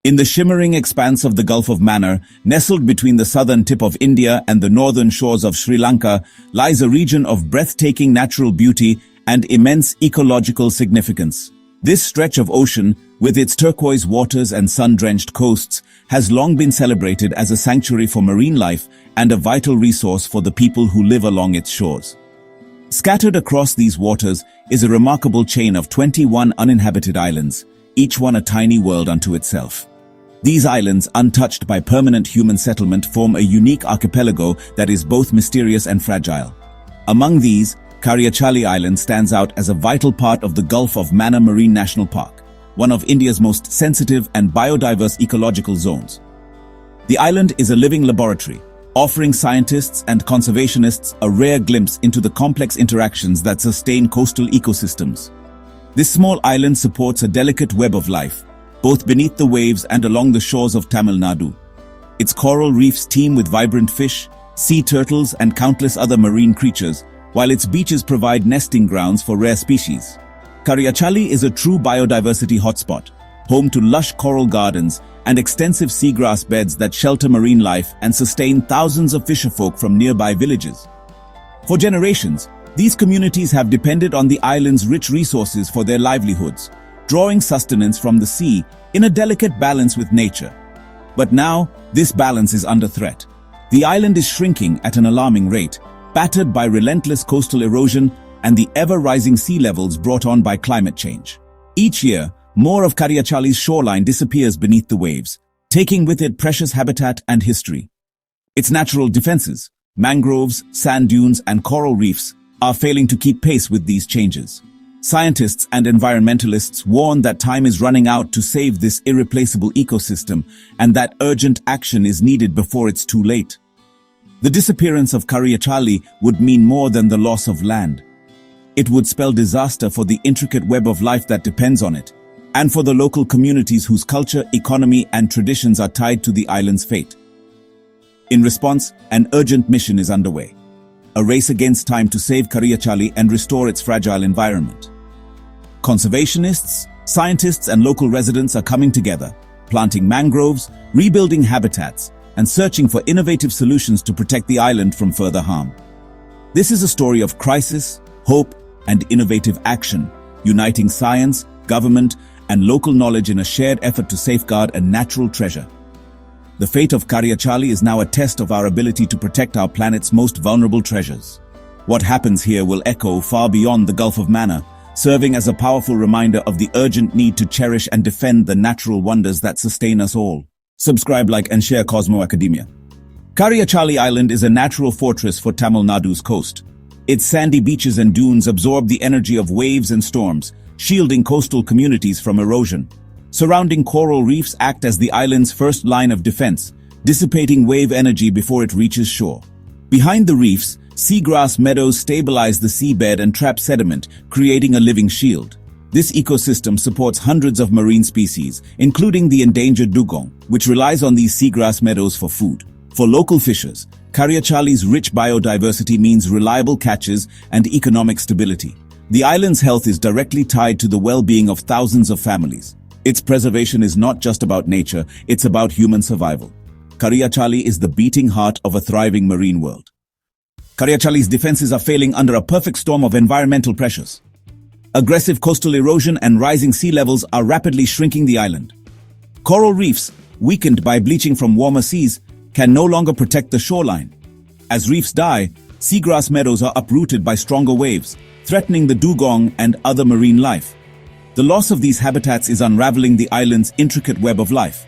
In the shimmering expanse of the Gulf of Mannar, nestled between the southern tip of India and the northern shores of Sri Lanka, lies a region of breathtaking natural beauty and immense ecological significance. This stretch of ocean, with its turquoise waters and sun-drenched coasts, has long been celebrated as a sanctuary for marine life and a vital resource for the people who live along its shores. Scattered across these waters is a remarkable chain of 21 uninhabited islands, each one a tiny world unto itself. These islands, untouched by permanent human settlement, form a unique archipelago that is both mysterious and fragile. Among these, Kariyachalli Island stands out as a vital part of the Gulf of Mannar Marine National Park, one of India's most sensitive and biodiverse ecological zones. The island is a living laboratory, offering scientists and conservationists a rare glimpse into the complex interactions that sustain coastal ecosystems. This small island supports a delicate web of life, both beneath the waves and along the shores of Tamil Nadu. Its coral reefs teem with vibrant fish, sea turtles, and countless other marine creatures, while its beaches provide nesting grounds for rare species. Kariyachalli is a true biodiversity hotspot, home to lush coral gardens and extensive seagrass beds that shelter marine life and sustain thousands of fisherfolk from nearby villages. For generations, these communities have depended on the island's rich resources for their livelihoods, drawing sustenance from the sea in a delicate balance with nature. But now, this balance is under threat. The island is shrinking at an alarming rate, battered by relentless coastal erosion and the ever-rising sea levels brought on by climate change. Each year, more of Kariyachalli's shoreline disappears beneath the waves, taking with it precious habitat and history. Its natural defenses, mangroves, sand dunes, and coral reefs, are failing to keep pace with these changes. Scientists and environmentalists warn that time is running out to save this irreplaceable ecosystem and that urgent action is needed before it's too late. The disappearance of Kariyachalli would mean more than the loss of land. It would spell disaster for the intricate web of life that depends on it, and for the local communities whose culture, economy, and traditions are tied to the island's fate. In response, an urgent mission is underway. A race against time to save Kariyachalli and restore its fragile environment. Conservationists, scientists, and local residents are coming together, planting mangroves, rebuilding habitats, and searching for innovative solutions to protect the island from further harm. This is a story of crisis, hope, and innovative action, uniting science, government, and local knowledge in a shared effort to safeguard a natural treasure. The fate of Kariyachalli is now a test of our ability to protect our planet's most vulnerable treasures. What happens here will echo far beyond the Gulf of Mannar, serving as a powerful reminder of the urgent need to cherish and defend the natural wonders that sustain us all. Subscribe, like, and share Cosmo Academia. Kariyachalli Island is a natural fortress for Tamil Nadu's coast. Its sandy beaches and dunes absorb the energy of waves and storms, shielding coastal communities from erosion. Surrounding coral reefs act as the island's first line of defense, dissipating wave energy before it reaches shore. Behind the reefs, seagrass meadows stabilize the seabed and trap sediment, creating a living shield. This ecosystem supports hundreds of marine species, including the endangered Dugong, which relies on these seagrass meadows for food. For local fishers, Kariyachalli's rich biodiversity means reliable catches and economic stability. The island's health is directly tied to the well-being of thousands of families. Its preservation is not just about nature, it's about human survival. Kariyachalli is the beating heart of a thriving marine world. Kariyachalli's defenses are failing under a perfect storm of environmental pressures. Aggressive coastal erosion and rising sea levels are rapidly shrinking the island. Coral reefs, weakened by bleaching from warmer seas, can no longer protect the shoreline. As reefs die, seagrass meadows are uprooted by stronger waves, threatening the dugong and other marine life. The loss of these habitats is unraveling the island's intricate web of life.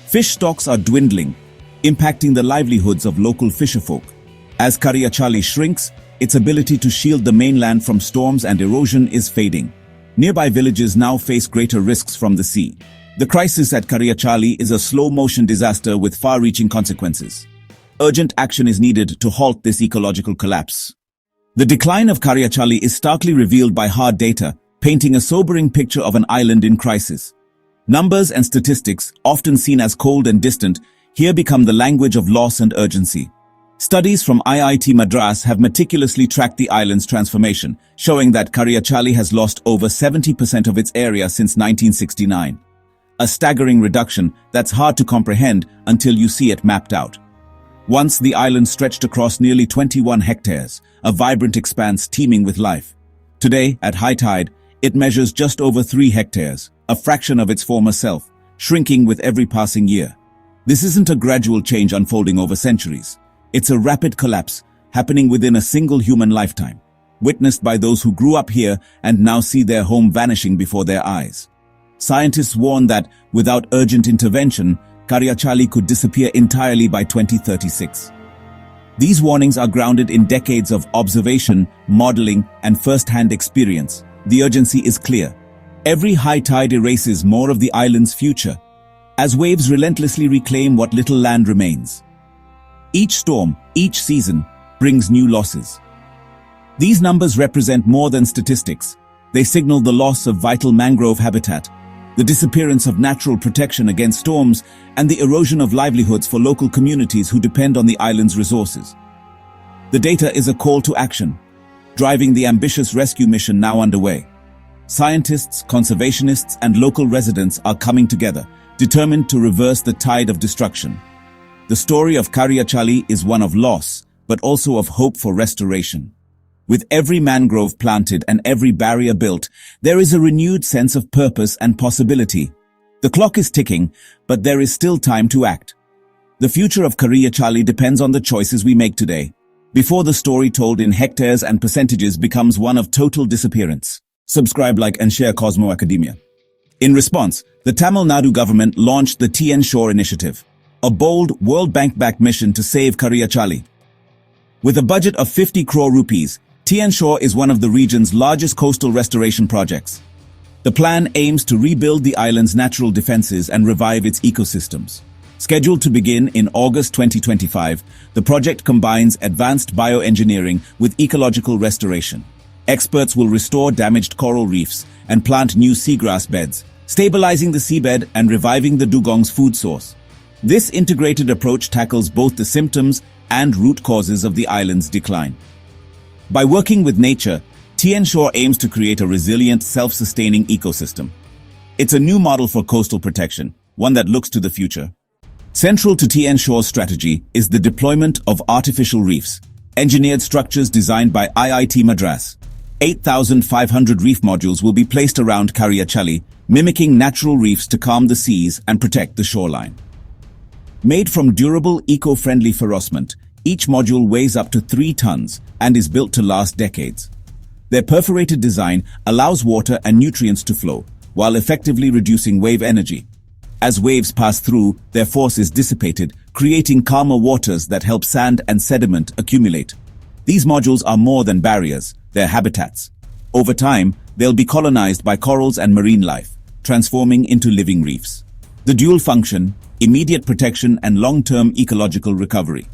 Fish stocks are dwindling, impacting the livelihoods of local fisherfolk. As Kariyachalli shrinks, its ability to shield the mainland from storms and erosion is fading. Nearby villages now face greater risks from the sea. The crisis at Kariyachalli is a slow-motion disaster with far-reaching consequences. Urgent action is needed to halt this ecological collapse. The decline of Kariyachalli is starkly revealed by hard data, painting a sobering picture of an island in crisis. Numbers and statistics, often seen as cold and distant, here become the language of loss and urgency. Studies from IIT Madras have meticulously tracked the island's transformation, showing that Kariyachalli has lost over 70% of its area since 1969. a staggering reduction that's hard to comprehend until you see it mapped out. Once the island stretched across nearly 21 hectares, a vibrant expanse teeming with life. Today, at high tide, it measures just over 3 hectares, a fraction of its former self, shrinking with every passing year. This isn't a gradual change unfolding over centuries. It's a rapid collapse, happening within a single human lifetime, witnessed by those who grew up here and now see their home vanishing before their eyes. Scientists warn that, without urgent intervention, Kariyachalli could disappear entirely by 2036. These warnings are grounded in decades of observation, modeling, and first-hand experience. The urgency is clear. Every high tide erases more of the island's future, as waves relentlessly reclaim what little land remains. Each storm, each season, brings new losses. These numbers represent more than statistics. They signal the loss of vital mangrove habitat, the disappearance of natural protection against storms, and the erosion of livelihoods for local communities who depend on the island's resources. The data is a call to action, driving the ambitious rescue mission now underway. Scientists, conservationists, and local residents are coming together, determined to reverse the tide of destruction. The story of Kariyachalli is one of loss, but also of hope for restoration. With every mangrove planted and every barrier built, there is a renewed sense of purpose and possibility. The clock is ticking, but there is still time to act. The future of Kariyachalli depends on the choices we make today, before the story told in hectares and percentages becomes one of total disappearance. Subscribe, like, and share Cosmo Academia. In response, the Tamil Nadu government launched the TNSHORE initiative, a bold World Bank-backed mission to save Kariyachalli. With a budget of 50 crore rupees, TNSHORE is one of the region's largest coastal restoration projects. The plan aims to rebuild the island's natural defenses and revive its ecosystems. Scheduled to begin in August 2025, the project combines advanced bioengineering with ecological restoration. Experts will restore damaged coral reefs and plant new seagrass beds, stabilizing the seabed and reviving the Dugong's food source. This integrated approach tackles both the symptoms and root causes of the island's decline. By working with nature, TNSHORE aims to create a resilient, self-sustaining ecosystem. It's a new model for coastal protection, one that looks to the future. Central to TNSHORE's strategy is the deployment of artificial reefs, engineered structures designed by IIT Madras. 8,500 reef modules will be placed around Kariyachalli, mimicking natural reefs to calm the seas and protect the shoreline. Made from durable, eco-friendly ferrocement, each module weighs up to 3 tons and is built to last decades. Their perforated design allows water and nutrients to flow, while effectively reducing wave energy. As waves pass through, their force is dissipated, creating calmer waters that help sand and sediment accumulate. These modules are more than barriers, they're habitats. Over time, they'll be colonized by corals and marine life, transforming into living reefs. The dual function, immediate protection and long-term ecological recovery.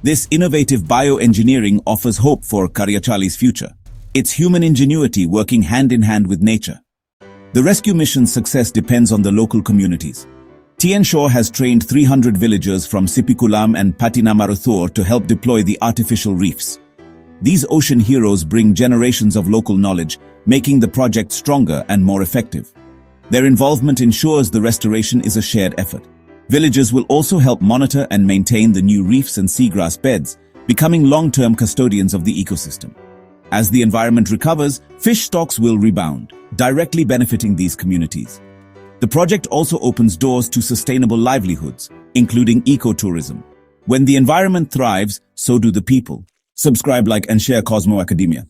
This innovative bioengineering offers hope for Kariyachalli's future. It's human ingenuity working hand-in-hand with nature. The rescue mission's success depends on the local communities. TNSHORE has trained 300 villagers from Sipikulam and Patinamaruthur to help deploy the artificial reefs. These ocean heroes bring generations of local knowledge, making the project stronger and more effective. Their involvement ensures the restoration is a shared effort. Villagers will also help monitor and maintain the new reefs and seagrass beds, becoming long-term custodians of the ecosystem. As the environment recovers, fish stocks will rebound, directly benefiting these communities. The project also opens doors to sustainable livelihoods, including ecotourism. When the environment thrives, so do the people. Subscribe, like, and share Cosmo Academia.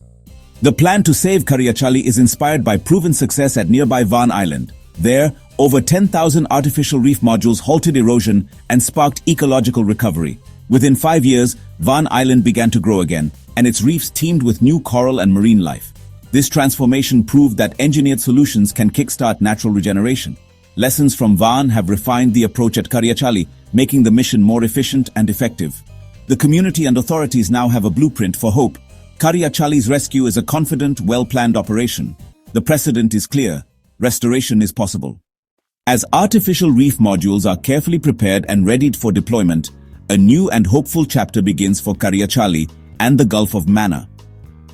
The plan to save Kariyachalli is inspired by proven success at nearby Van Island. There, over 10,000 artificial reef modules halted erosion and sparked ecological recovery. Within 5 years, Van Island began to grow again, and its reefs teemed with new coral and marine life. This transformation proved that engineered solutions can kickstart natural regeneration. Lessons from Van have refined the approach at Kariyachalli, making the mission more efficient and effective. The community and authorities now have a blueprint for hope. Kariyachalli's rescue is a confident, well-planned operation. The precedent is clear. Restoration is possible. As artificial reef modules are carefully prepared and readied for deployment, a new and hopeful chapter begins for Kariyachalli and the Gulf of Mannar.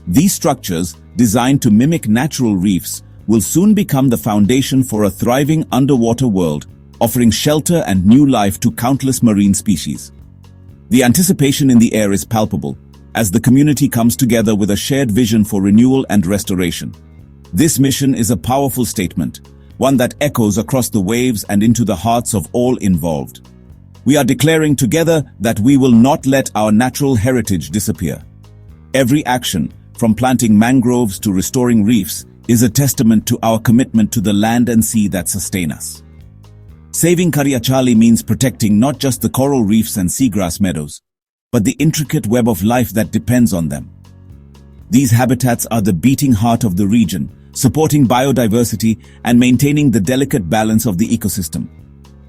These structures, designed to mimic natural reefs, will soon become the foundation for a thriving underwater world, offering shelter and new life to countless marine species. The anticipation in the air is palpable, as the community comes together with a shared vision for renewal and restoration. This mission is a powerful statement, one that echoes across the waves and into the hearts of all involved. We are declaring together that we will not let our natural heritage disappear. Every action, from planting mangroves to restoring reefs, is a testament to our commitment to the land and sea that sustain us. Saving Kariyachalli means protecting not just the coral reefs and seagrass meadows, but the intricate web of life that depends on them. These habitats are the beating heart of the region, supporting biodiversity and maintaining the delicate balance of the ecosystem.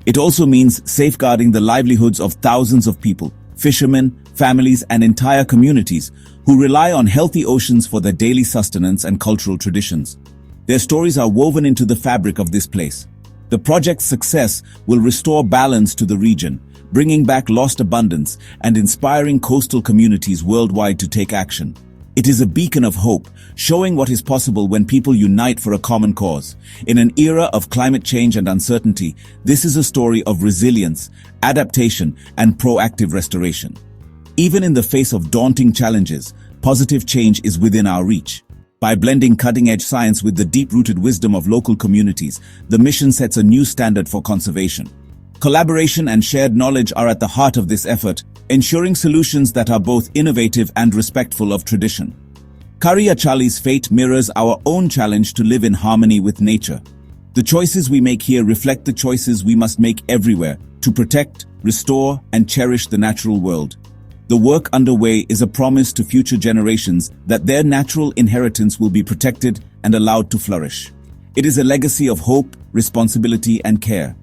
It also means safeguarding the livelihoods of thousands of people, fishermen, families, and entire communities who rely on healthy oceans for their daily sustenance and cultural traditions. Their stories are woven into the fabric of this place. The project's success will restore balance to the region, bringing back lost abundance and inspiring coastal communities worldwide to take action. It is a beacon of hope, showing what is possible when people unite for a common cause. In an era of climate change and uncertainty, this is a story of resilience, adaptation, and proactive restoration. Even in the face of daunting challenges, positive change is within our reach. By blending cutting-edge science with the deep-rooted wisdom of local communities, the mission sets a new standard for conservation. Collaboration and shared knowledge are at the heart of this effort, ensuring solutions that are both innovative and respectful of tradition. Kariyachalli's fate mirrors our own challenge to live in harmony with nature. The choices we make here reflect the choices we must make everywhere to protect, restore, and cherish the natural world. The work underway is a promise to future generations that their natural inheritance will be protected and allowed to flourish. It is a legacy of hope, responsibility, and care.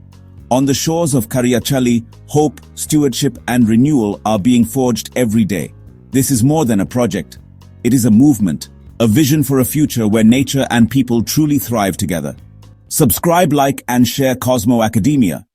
On the shores of Kariyachalli, hope, stewardship, and renewal are being forged every day. This is more than a project. It is a movement, a vision for a future where nature and people truly thrive together. Subscribe, like, and share Cosmo Academia.